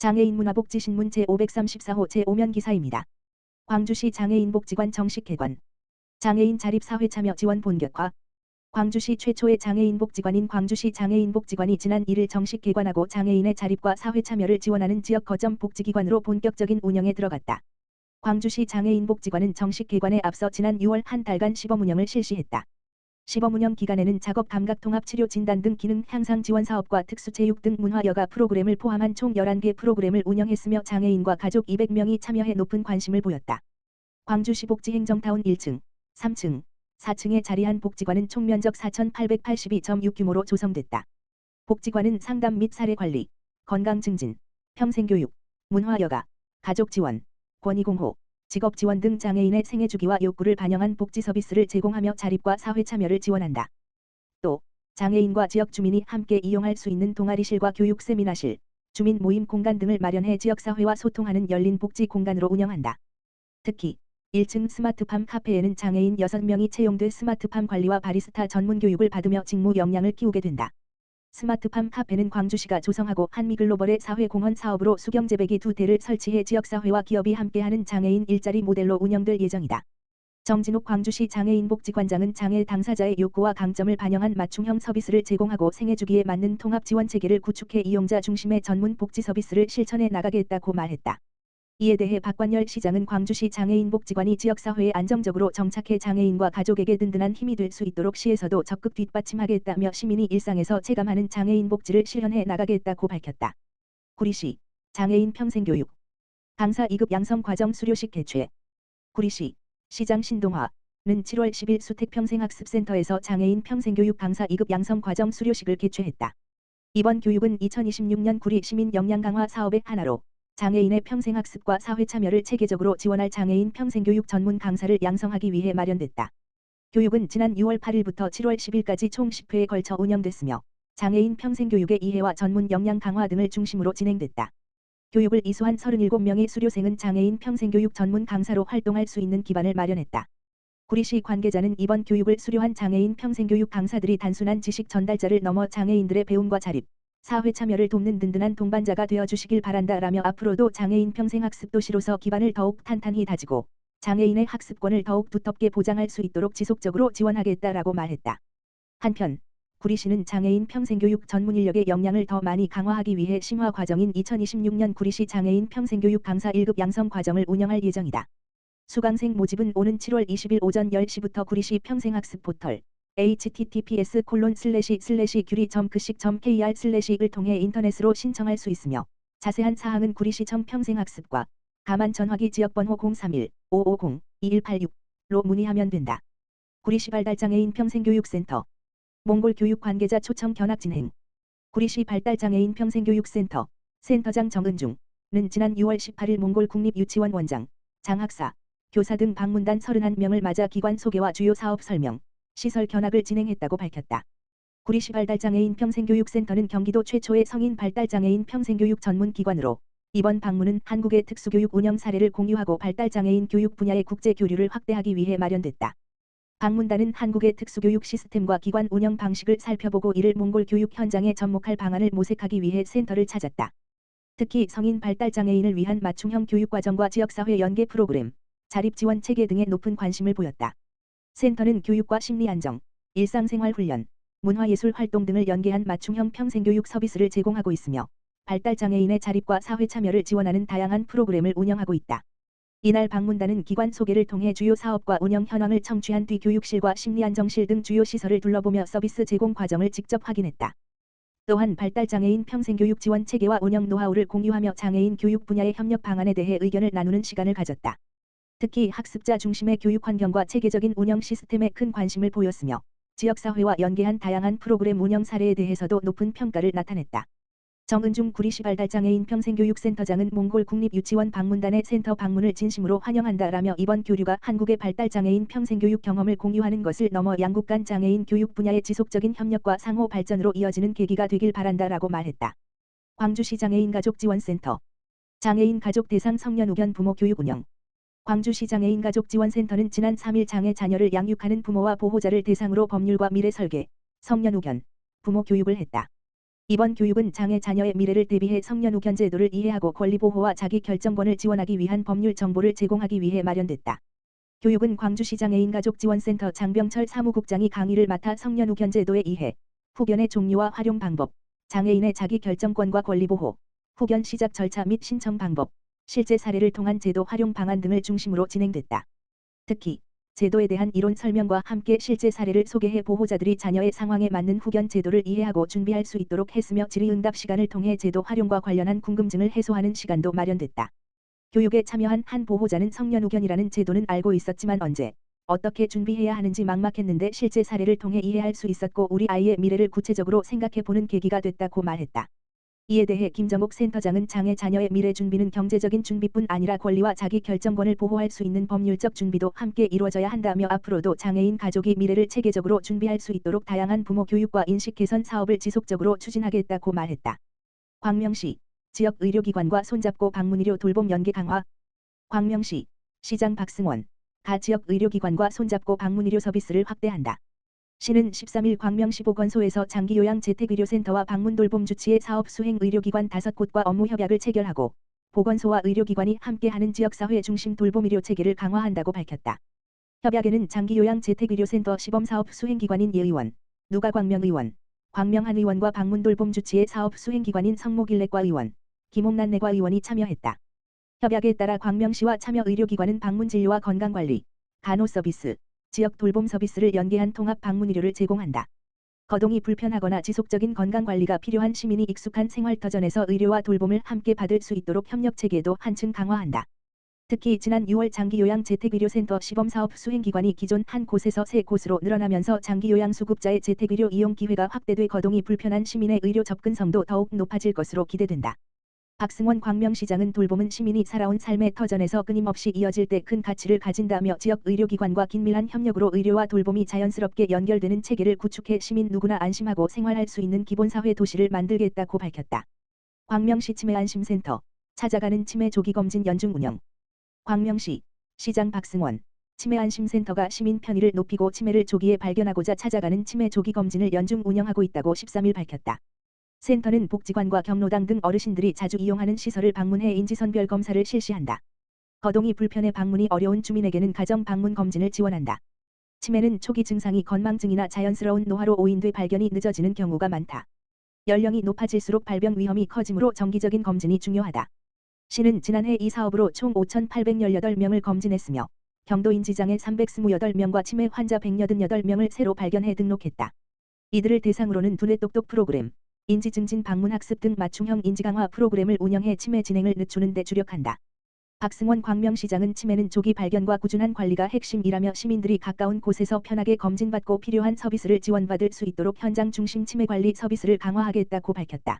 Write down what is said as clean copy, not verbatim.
장애인 문화복지신문 제534호 제5면 기사입니다. 광주시 장애인복지관 정식 개관. 장애인 자립사회참여 지원 본격화. 광주시 최초의 장애인복지관인 광주시 장애인복지관이 지난 1일 정식 개관하고 장애인의 자립과 사회참여를 지원하는 지역 거점 복지기관으로 본격적인 운영에 들어갔다. 광주시 장애인복지관은 정식 개관에 앞서 지난 6월 한 달간 시범 운영을 실시했다. 시범 운영 기간에는 작업 감각 통합 치료 진단 등 기능 향상 지원 사업과 특수체육 등 문화 여가 프로그램을 포함한 총 11개 프로그램을 운영했으며 장애인과 가족 200명이 참여해 높은 관심을 보였다. 광주시 복지행정타운 1층, 3층, 4층에 자리한 복지관은 총 면적 4,882.6 규모로 조성됐다. 복지관은 상담 및 사례관리, 건강증진, 평생교육, 문화여가, 가족지원, 권익공호, 직업지원 등 장애인의 생애주기와 욕구를 반영한 복지 서비스를 제공하며 자립과 사회참여를 지원한다. 또 장애인과 지역 주민이 함께 이용할 수 있는 동아리실과 교육 세미나실, 주민 모임 공간 등을 마련해 지역사회와 소통하는 열린 복지 공간으로 운영한다. 특히 1층 스마트팜 카페에는 장애인 6명이 채용돼 스마트팜 관리와 바리스타 전문 교육을 받으며 직무 역량을 키우게 된다. 스마트팜 카페는 광주시가 조성하고 한미글로벌의 사회공헌 사업으로 수경재배기 2대를 설치해 지역사회와 기업이 함께하는 장애인 일자리 모델로 운영될 예정이다. 정진욱 광주시 장애인복지관장은 장애 당사자의 욕구와 강점을 반영한 맞춤형 서비스를 제공하고 생애주기에 맞는 통합지원체계를 구축해 이용자 중심의 전문 복지 서비스를 실천해 나가겠다고 말했다. 이에 대해 박관열 시장은 광주시 장애인복지관이 지역사회에 안정적으로 정착해 장애인과 가족에게 든든한 힘이 될 수 있도록 시에서도 적극 뒷받침하겠다며 시민이 일상에서 체감하는 장애인 복지를 실현해 나가겠다고 밝혔다. 구리시 장애인 평생교육 강사 2급 양성과정 수료식 개최. 구리시 시장 신동화는 7월 10일 수택평생학습센터에서 장애인 평생교육 강사 2급 양성과정 수료식을 개최했다. 이번 교육은 2026년 구리 시민 역량 강화 사업의 하나로 장애인의 평생학습과 사회참여를 체계적으로 지원할 장애인 평생교육 전문 강사를 양성하기 위해 마련됐다. 교육은 지난 6월 8일부터 7월 10일까지 총 10회에 걸쳐 운영됐으며 장애인 평생교육의 이해와 전문 역량 강화 등을 중심으로 진행됐다. 교육을 이수한 37명의 수료생은 장애인 평생교육 전문 강사로 활동할 수 있는 기반을 마련했다. 구리시 관계자는 이번 교육을 수료한 장애인 평생교육 강사들이 단순한 지식 전달자를 넘어 장애인들의 배움과 자립, 사회 참여를 돕는 든든한 동반자가 되어주시길 바란다라며 앞으로도 장애인 평생학습 도시로서 기반을 더욱 탄탄히 다지고 장애인의 학습권을 더욱 두텁게 보장할 수 있도록 지속적으로 지원하겠다라고 말했다. 한편 구리시는 장애인 평생교육 전문 인력의 역량을 더 많이 강화하기 위해 심화 과정인 2026년 구리시 장애인 평생교육 강사 1급 양성 과정을 운영할 예정이다. 수강생 모집은 오는 7월 20일 오전 10시부터 구리시 평생학습 포털 https://규리.그식.kr/을 통해 인터넷으로 신청할 수 있으며 자세한 사항은 구리시청 평생학습과 가만 전화기 지역번호 031-550-2186로 문의하면 된다. 구리시 발달장애인 평생교육센터 몽골 교육 관계자 초청 견학 진행. 구리시 발달장애인 평생교육센터 센터장 정은중은 지난 6월 18일 몽골 국립유치원 원장, 장학사, 교사 등 방문단 31명을 맞아 기관 소개와 주요 사업 설명, 시설 견학을 진행했다고 밝혔다. 구리시 발달장애인 평생교육센터는 경기도 최초의 성인 발달장애인 평생교육 전문 기관으로 이번 방문은 한국의 특수교육 운영 사례를 공유하고 발달장애인 교육 분야의 국제 교류를 확대하기 위해 마련됐다. 방문단은 한국의 특수교육 시스템과 기관 운영 방식을 살펴보고 이를 몽골 교육 현장에 접목할 방안을 모색하기 위해 센터를 찾았다. 특히 성인 발달장애인을 위한 맞춤형 교육과정과 지역사회 연계 프로그램, 자립지원 체계 등에 높은 관심을 보였다. 센터는 교육과 심리안정, 일상생활 훈련, 문화예술 활동 등을 연계한 맞춤형 평생교육 서비스를 제공하고 있으며 발달장애인의 자립과 사회참여를 지원하는 다양한 프로그램을 운영하고 있다. 이날 방문단은 기관 소개를 통해 주요 사업과 운영 현황을 청취한 뒤 교육실과 심리안정실 등 주요 시설을 둘러보며 서비스 제공 과정을 직접 확인했다. 또한 발달장애인 평생교육 지원 체계와 운영 노하우를 공유하며 장애인 교육 분야의 협력 방안에 대해 의견을 나누는 시간을 가졌다. 특히 학습자 중심의 교육 환경과 체계적인 운영 시스템에 큰 관심을 보였으며 지역사회와 연계한 다양한 프로그램 운영 사례에 대해서도 높은 평가를 나타냈다. 정은중 구리시 발달장애인 평생교육센터장은 몽골 국립유치원 방문단의 센터 방문을 진심으로 환영한다라며 이번 교류가 한국의 발달장애인 평생교육 경험을 공유하는 것을 넘어 양국 간 장애인 교육 분야의 지속적인 협력과 상호 발전으로 이어지는 계기가 되길 바란다라고 말했다. 광주시 장애인 가족지원센터 장애인 가족 대상 성년 우견 부모 교육 운영. 광주시 장애인 가족지원센터는 지난 3일 장애 자녀를 양육하는 부모와 보호자를 대상으로 법률과 미래 설계, 성년 우견, 부모 교육을 했다. 이번 교육은 장애 자녀의 미래를 대비해 성년후견 제도를 이해하고 권리 보호와 자기 결정권을 지원하기 위한 법률 정보를 제공하기 위해 마련됐다. 교육은 광주시 장애인가족지원센터 장병철 사무국장이 강의를 맡아 성년후견 제도의 이해, 후견의 종류와 활용 방법, 장애인의 자기 결정권과 권리 보호, 후견 시작 절차 및 신청 방법, 실제 사례를 통한 제도 활용 방안 등을 중심으로 진행됐다. 특히 제도에 대한 이론 설명과 함께 실제 사례를 소개해 보호자들이 자녀의 상황에 맞는 후견 제도를 이해하고 준비할 수 있도록 했으며 질의응답 시간을 통해 제도 활용과 관련한 궁금증을 해소하는 시간도 마련됐다. 교육에 참여한 한 보호자는 성년후견이라는 제도는 알고 있었지만 언제, 어떻게 준비해야 하는지 막막했는데 실제 사례를 통해 이해할 수 있었고 우리 아이의 미래를 구체적으로 생각해보는 계기가 됐다고 말했다. 이에 대해 김정옥 센터장은 장애 자녀의 미래 준비는 경제적인 준비뿐 아니라 권리와 자기 결정권을 보호할 수 있는 법률적 준비도 함께 이루어져야 한다며 앞으로도 장애인 가족이 미래를 체계적으로 준비할 수 있도록 다양한 부모 교육과 인식 개선 사업을 지속적으로 추진하겠다고 말했다. 광명시 지역 의료기관과 손잡고 방문의료 돌봄 연계 강화. 광명시 시장 박승원 가 지역 의료기관과 손잡고 방문의료 서비스를 확대한다. 시는 13일 광명시 보건소에서 장기요양 재택의료센터와 방문돌봄 주치의 사업 수행 의료기관 5곳과 업무 협약을 체결하고 보건소와 의료기관이 함께하는 지역사회 중심 돌봄의료 체계를 강화한다고 밝혔다. 협약에는 장기요양 재택의료센터 시범사업 수행기관인 예의원, 누가광명의원, 광명한의원과 방문돌봄 주치의 사업 수행기관인 성모길내과의원, 김홍란내과의원이 참여했다. 협약에 따라 광명시와 참여 의료기관은 방문진료와 건강관리, 간호서비스, 지역 돌봄 서비스를 연계한 통합 방문의료를 제공한다. 거동이 불편하거나 지속적인 건강관리가 필요한 시민이 익숙한 생활터전에서 의료와 돌봄을 함께 받을 수 있도록 협력체계도 한층 강화한다. 특히 지난 6월 장기요양 재택의료센터 시범사업 수행기관이 기존 한 곳에서 3곳으로 늘어나면서 장기요양 수급자의 재택의료 이용 기회가 확대돼 거동이 불편한 시민의 의료 접근성도 더욱 높아질 것으로 기대된다. 박승원 광명시장은 돌봄은 시민이 살아온 삶의 터전에서 끊임없이 이어질 때 큰 가치를 가진다며 지역 의료기관과 긴밀한 협력으로 의료와 돌봄이 자연스럽게 연결되는 체계를 구축해 시민 누구나 안심하고 생활할 수 있는 기본사회 도시를 만들겠다고 밝혔다. 광명시 치매안심센터 찾아가는 치매 조기검진 연중 운영. 광명시 시장 박승원 치매안심센터가 시민 편의를 높이고 치매를 조기에 발견하고자 찾아가는 치매 조기검진을 연중 운영하고 있다고 13일 밝혔다. 센터는 복지관과 경로당 등 어르신들이 자주 이용하는 시설을 방문해 인지선별 검사를 실시한다. 거동이 불편해 방문이 어려운 주민에게는 가정 방문 검진을 지원한다. 치매는 초기 증상이 건망증이나 자연스러운 노화로 오인돼 발견이 늦어지는 경우가 많다. 연령이 높아질수록 발병 위험이 커지므로 정기적인 검진이 중요하다. 시는 지난해 이 사업으로 총 5,818명을 검진했으며 경도 인지장애 328명과 치매 환자 188명을 새로 발견해 등록했다. 이들을 대상으로는 두뇌 똑똑 프로그램, 인지증진 방문학습 등 맞춤형 인지강화 프로그램을 운영해 치매 진행을 늦추는 데 주력한다. 박승원 광명시장은 치매는 조기 발견과 꾸준한 관리가 핵심이라며 시민들이 가까운 곳에서 편하게 검진받고 필요한 서비스를 지원받을 수 있도록 현장 중심 치매관리 서비스를 강화하겠다고 밝혔다.